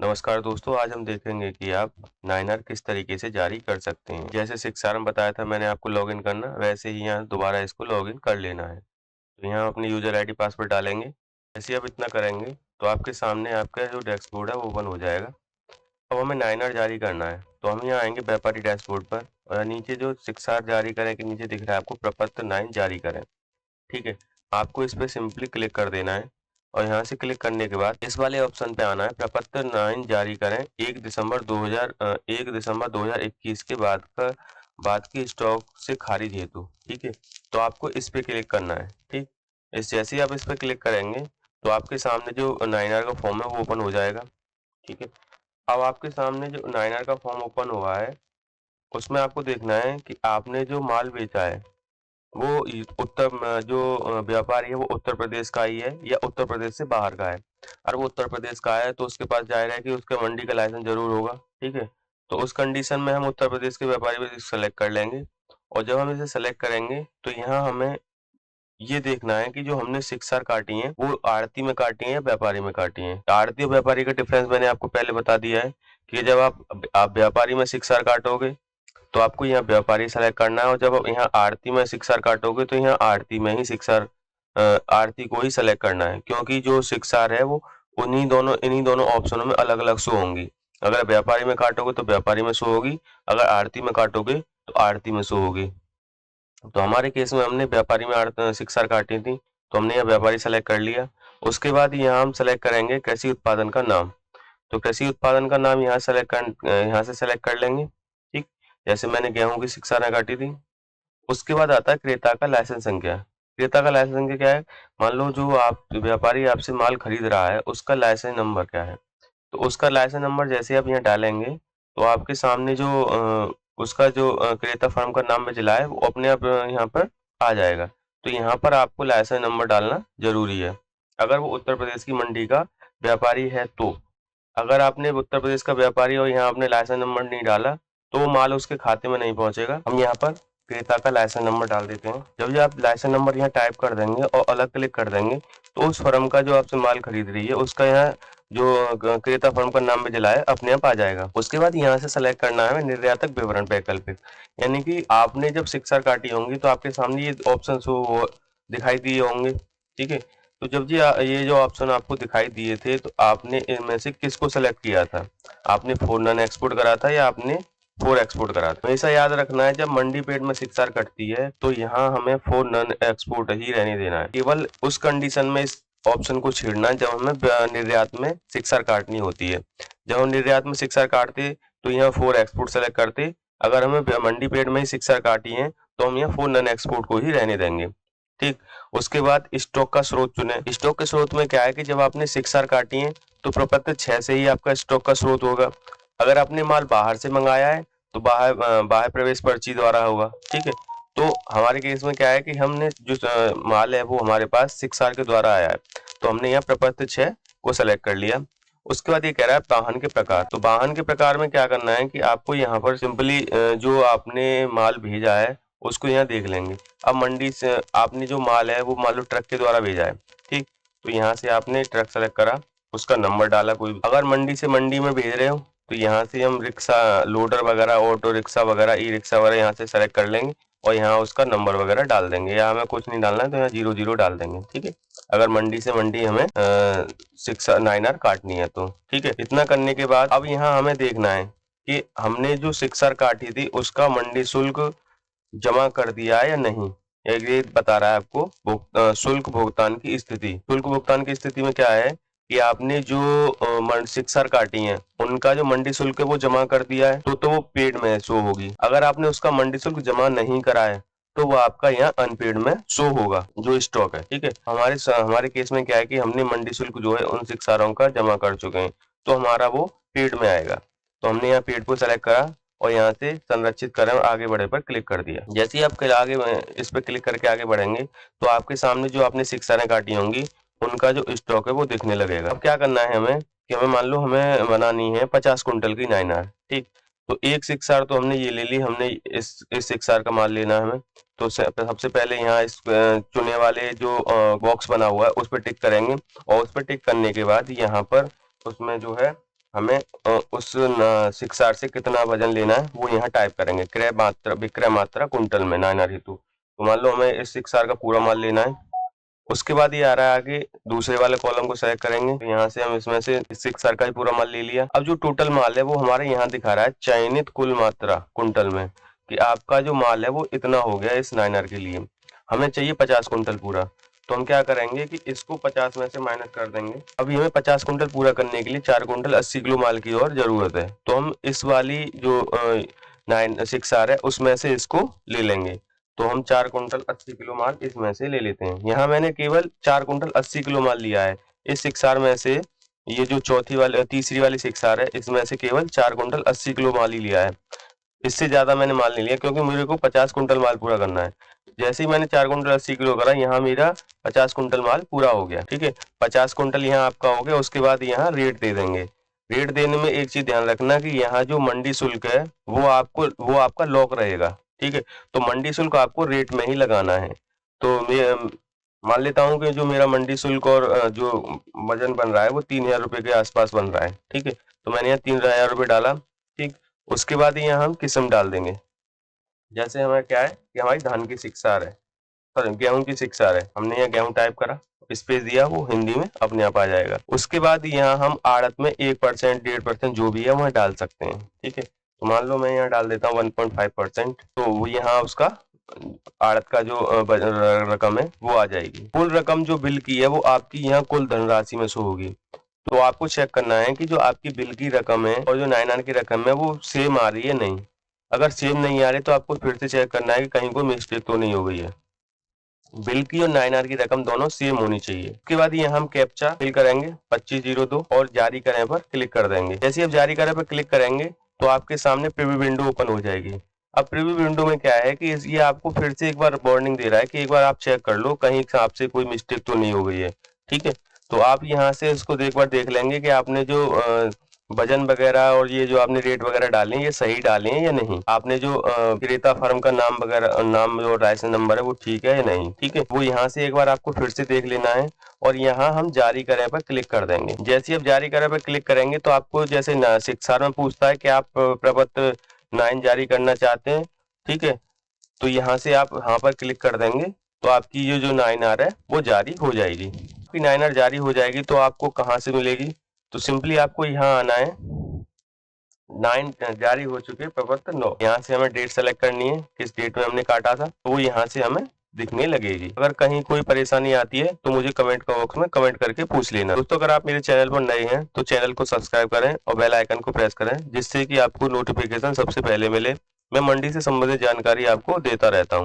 नमस्कार दोस्तों, आज हम देखेंगे कि आप नाइनर किस तरीके से जारी कर सकते हैं। जैसे शिक्षार में बताया था मैंने आपको लॉगिन करना, वैसे ही यहाँ दोबारा इसको लॉगिन कर लेना है। तो यहाँ अपनी यूजर आईडी पासवर्ड डालेंगे। जैसे ही आप इतना करेंगे तो आपके सामने आपका जो डैशबोर्ड है वो ओपन हो जाएगा। अब हमें नाइनर जारी करना है तो हम यहाँ आएंगे व्यापारी डैशबोर्ड पर और नीचे जो शिक्षार जारी करें के नीचे दिख रहा है आपको प्रपत्र 9 जारी करें। ठीक है, आपको इस पे सिंपली क्लिक कर देना है और यहाँ से क्लिक करने के बाद इस वाले ऑप्शन पे आना है, प्रपत्र 9 जारी करें 1 दिसंबर 2021 के बाद की स्टॉक से खारिज हेतु। ठीक है, तो आपको इस पे क्लिक करना है। ठीक, इस जैसे ही आप इस पे क्लिक करेंगे तो आपके सामने जो 9R का फॉर्म है वो ओपन हो जाएगा। ठीक है, अब आपके सामने जो 9R का फॉर्म ओपन हुआ है उसमें आपको देखना है कि आपने जो माल बेचा है वो जो व्यापारी है वो उत्तर प्रदेश का ही है या उत्तर प्रदेश से बाहर का है। अगर वो उत्तर प्रदेश का है तो उसके पास जाहिर है कि उसका मंडी का लाइसेंस जरूर होगा। ठीक है, तो उस कंडीशन में हम उत्तर प्रदेश के व्यापारी को सेलेक्ट कर लेंगे और जब हम इसे सेलेक्ट करेंगे तो यहाँ हमें ये देखना है कि जो हमने शिक्षार काटी है वो आड़ती में काटी है या व्यापारी में काटी है। आड़ती और व्यापारी का डिफरेंस मैंने आपको पहले बता दिया है कि जब आप व्यापारी में शिक्षार काटोगे तो आपको यहाँ व्यापारी सेलेक्ट करना है और जब आप यहाँ आरती में शिक्षार काटोगे तो यहाँ आरती में ही शिक्षार आरती को ही सेलेक्ट करना है, क्योंकि जो शिक्षार है वो इन्हीं दोनों ऑप्शनों में अलग अलग शो होंगी। अगर व्यापारी में काटोगे तो व्यापारी में शो होगी, अगर आरती में काटोगे तो आरती में शो होगी। तो हमारे केस में हमने व्यापारी में शिक्षार काटी थी तो हमने यहाँ व्यापारी सेलेक्ट कर लिया। उसके बाद यहाँ हम सेलेक्ट करेंगे कृषि उत्पादन का नाम। तो कृषि उत्पादन का नाम यहाँ से सेलेक्ट कर लेंगे। ठीक, जैसे मैंने गेहूं की शिक्षा काटी थी। उसके बाद आता है क्रेता का लाइसेंस संख्या। क्रेता का लाइसेंस संख्या क्या है? मान लो जो आप व्यापारी आपसे माल खरीद रहा है उसका लाइसेंस नंबर क्या है, तो उसका लाइसेंस नंबर जैसे आप यहाँ डालेंगे तो आपके सामने जो उसका जो क्रेता फर्म का नाम में चला है वो अपने आप यहाँ पर आ जाएगा। तो यहाँ पर आपको लाइसेंस नंबर डालना जरूरी है अगर वो उत्तर प्रदेश की मंडी का व्यापारी है तो। अगर आपने उत्तर प्रदेश का व्यापारी और यहाँ आपने लाइसेंस नंबर नहीं डाला तो वो माल उसके खाते में नहीं पहुंचेगा। हम यहाँ पर क्रेता का लाइसेंस नंबर डाल देते हैं। जब ये आप लाइसेंस नंबर यहाँ टाइप कर देंगे और अलग क्लिक कर देंगे तो उस फर्म का जो आपसे माल खरीद रही है उसका यहाँ जो क्रेता फर्म का नाम में दिला है अपने आप आ जाएगा। उसके बाद यहाँ से सेलेक्ट करना है निर्यातक विवरण वैकल्पिक, यानी कि आपने जब शिक्षा काटी होंगी तो आपके सामने ये ऑप्शन दिखाई दिए होंगे। ठीक है, तो जब जी ये जो ऑप्शन आपको दिखाई दिए थे तो आपने इनमें से किसको सेलेक्ट किया था? आपने 4 नन एक्सपोर्ट करा था या आपने 4 एक्सपोर्ट करा था? हमेशा याद रखना है जब मंडी पेड में शिक्षार कटती है तो यहाँ हमें 4 नन एक्सपोर्ट ही रहने देना है। केवल उस कंडीशन में इस ऑप्शन को छेड़ना है जब हमें निर्यात में शिक्षार काटनी होती है। जब हम निर्यात में शिक्षार काटते तो यहाँ 4 एक्सपोर्ट सेलेक्ट करते। अगर हमें मंडी पेड में ही शिक्षार काटी है तो हम यहाँ 4 नन एक्सपोर्ट को ही रहने देंगे। ठीक, उसके बाद स्टॉक का स्रोत चुने। स्टॉक के स्रोत में क्या है कि जब आपने शिक्षार काटी है तो प्रपत्र 6 से ही आपका स्टॉक का स्रोत होगा। अगर आपने माल बाहर से मंगाया है तो बाहर प्रवेश पर्ची द्वारा होगा। ठीक है, तो हमारे केस में क्या है कि हमने जो माल है वो हमारे पास शिक्षार के द्वारा आया है तो हमने यहाँ प्रपत्र 6 को सेलेक्ट कर लिया। उसके बाद ये कह रहा है वाहन के प्रकार। तो वाहन के प्रकार में क्या करना है कि आपको यहाँ पर सिंपली जो आपने माल भेजा है उसको यहाँ देख लेंगे। अब मंडी से आपने जो माल है वो मान लो ट्रक के द्वारा भेजा है। ठीक, तो यहाँ से आपने ट्रक सेलेक्ट करा, उसका नंबर डाला कोई भी। अगर मंडी से मंडी में भेज रहे हो तो यहाँ से हम रिक्शा लोडर वगैरह ऑटो रिक्शा वगैरह ई रिक्शा वगैरह यहाँ से सेलेक्ट कर लेंगे और यहाँ उसका नंबर वगैरह डाल देंगे या हमें कुछ नहीं डालना है तो यहाँ 00 डाल देंगे। ठीक है, अगर मंडी से मंडी हमें 9R काटनी है तो। ठीक है, इतना करने के बाद अब यहाँ हमें देखना है कि हमने जो 6R काटी थी उसका मंडी शुल्क जमा कर दिया है या नहीं। ये बता रहा है आपको शुल्क भुगतान की स्थिति। शुल्क भुगतान की स्थिति में क्या है कि आपने जो शिक्षार काटी है उनका जो मंडी शुल्क है वो जमा कर दिया है तो वो पेड में शो होगी। अगर आपने उसका मंडी शुल्क जमा नहीं करा है तो वो आपका यहाँ अनपेड में शो होगा जो स्टॉक है। ठीक है, हमारे केस में क्या है कि हमने मंडी शुल्क जो है उन शिक्षारों का जमा कर चुके हैं तो हमारा वो पेड में आएगा। तो हमने यहाँ पेड को सेलेक्ट करा और यहाँ से संरक्षित करें और आगे बढ़े पर क्लिक कर दिया। जैसे ही आप आगे इस पर क्लिक करके आगे बढ़ेंगे तो आपके सामने जो आपने शिक्षाएं काटी होंगी उनका जो स्टॉक है वो दिखने लगेगा। अब क्या करना है हमें कि हमें मान लो हमें बनानी है 50 कुंटल की 9R। ठीक, तो एक शिक्षार तो हमने ये ले ली, हमने इस शिक्षार का माल लेना है हमें। तो सबसे पहले यहाँ इस चुने वाले जो बॉक्स बना हुआ है उस पर टिक करेंगे और उस पर टिक करने के बाद यहाँ पर उसमें जो है हमें उस शिक्षार से कितना वजन लेना है वो यहाँ टाइप करेंगे। क्रय मात्रा, विक्रय मात्रा कुंटल में 9R हेतु। तो मान लो हमें इस शिक्षार का पूरा माल लेना है। उसके बाद ये आ रहा है आगे, दूसरे वाले कॉलम को सेलेक्ट करेंगे। तो यहाँ से हम इसमें से इस शिक्षार का ही पूरा माल ले लिया। अब जो टोटल माल है वो हमारे यहाँ दिखा रहा है चयनित कुल मात्रा कुंटल में, कि आपका जो माल है वो इतना हो गया इस 9R के लिए। हमें चाहिए 50 कुंटल पूरा। तो हम क्या करेंगे कि इसको 50 में से माइनस कर देंगे। अभी हमें 50 कुंटल पूरा करने के लिए 4 कुंटल 80 किलो माल की और जरूरत है। तो हम इस वाली जो 9/6R है उसमें से इसको ले लेंगे। तो हम 4 कुंटल 80 किलो माल इसमें से ले लेते हैं। यहाँ मैंने केवल 4 कुंटल 80 किलो माल लिया है। इस 6R में से ये जो तीसरी वाली 6R है इसमें से केवल 4 कुंटल 80 किलो माल ही लिया है। इससे ज्यादा मैंने माल नहीं लिया क्योंकि मेरे को 50 कुंटल माल पूरा करना है। जैसे ही मैंने 4 कुंटल 80 किलो करा, यहाँ मेरा 50 कुंटल माल पूरा हो गया। ठीक है, 50 कुंटल यहाँ आपका हो गया। उसके बाद यहाँ रेट दे देंगे। रेट देने में एक चीज ध्यान रखना कि यहाँ जो मंडी शुल्क है वो आपका लॉक रहेगा। ठीक है, तो मंडी शुल्क आपको रेट में ही लगाना है। तो मैं मान लेता हूँ कि जो मेरा मंडी शुल्क और जो वजन बन रहा है वो 3000 रुपये के आसपास बन रहा है। ठीक है, तो मैंने यहाँ 3000 रुपये डाला। ठीक, उसके बाद यहाँ हम किस्म डाल देंगे। जैसे हमें क्या है कि हमारी धान की 6R है, सॉरी गेहूं की 6R है। हमने यहाँ गेहूं टाइप करा, स्पेस दिया, वो हिंदी में अपने आप आ जाएगा। उसके बाद यहाँ हम आड़त में 1%, 1.5% जो भी है वह डाल सकते हैं। ठीक है, तो मान लो मैं यहाँ डाल देता हूँ 1.5%। तो वो यहाँ उसका आड़त का जो रकम है वो आ जाएगी। कुल रकम जो बिल की है वो आपकी यहाँ कुल धनराशि में शो होगी। तो आपको चेक करना है कि जो आपकी बिल की रकम है और जो 9R की रकम है वो सेम आ रही है नहीं। अगर सेम नहीं आ रही तो आपको फिर से चेक करना है कि कहीं कोई मिस्टेक तो नहीं हो गई है। बिल की और 9R की रकम दोनों सेम होनी चाहिए। उसके बाद ये हम कैप्चा फिल करेंगे 2502 और जारी करें पर क्लिक कर देंगे। जैसे आप जारी करें पर क्लिक करेंगे तो आपके सामने प्रीव्यू विंडो ओपन हो जाएगी। अब प्रीव्यू विंडो में क्या है कि ये आपको फिर से एक बार वार्निंग दे रहा है कि एक बार आप चेक कर लो कहीं आपसे कोई मिस्टेक तो नहीं हो गई है। ठीक है, तो आप यहाँ से इसको एक बार देख लेंगे कि आपने जो वजन वगैरह और ये जो आपने रेट वगैरह डाले हैं ये सही डाले हैं या नहीं। आपने जो क्रेता फर्म का नाम वगैरह, नाम और लाइसेंस नंबर है वो ठीक है या नहीं। ठीक है, वो यहाँ से एक बार आपको फिर से देख लेना है और यहाँ हम जारी करें पर क्लिक कर देंगे। जैसे ही आप जारी करें पर क्लिक करेंगे तो आपको जैसे 6R में पूछता है कि आप प्रपत्र 9 जारी करना चाहते हैं। ठीक है, तो यहाँ से आप यहाँ पर क्लिक कर देंगे तो आपकी ये जो 9R है वो जारी हो जाएगी। आपकी 9R जारी हो जाएगी तो आपको कहाँ से मिलेगी, तो सिंपली आपको यहाँ आना है 9 जारी हो चुके प्रपत्र 9। यहाँ से हमें डेट सेलेक्ट करनी है, किस डेट में हमने काटा था, तो वो यहाँ से हमें दिखने लगेगी। अगर कहीं कोई परेशानी आती है तो मुझे कमेंट बॉक्स में कमेंट करके पूछ लेना। दोस्तों, अगर आप मेरे चैनल पर नए हैं तो चैनल को सब्सक्राइब करें और बेल आइकन को प्रेस करें जिससे कि आपको नोटिफिकेशन सबसे पहले मिले। मैं मंडी से संबंधित जानकारी आपको देता रहता हूँ।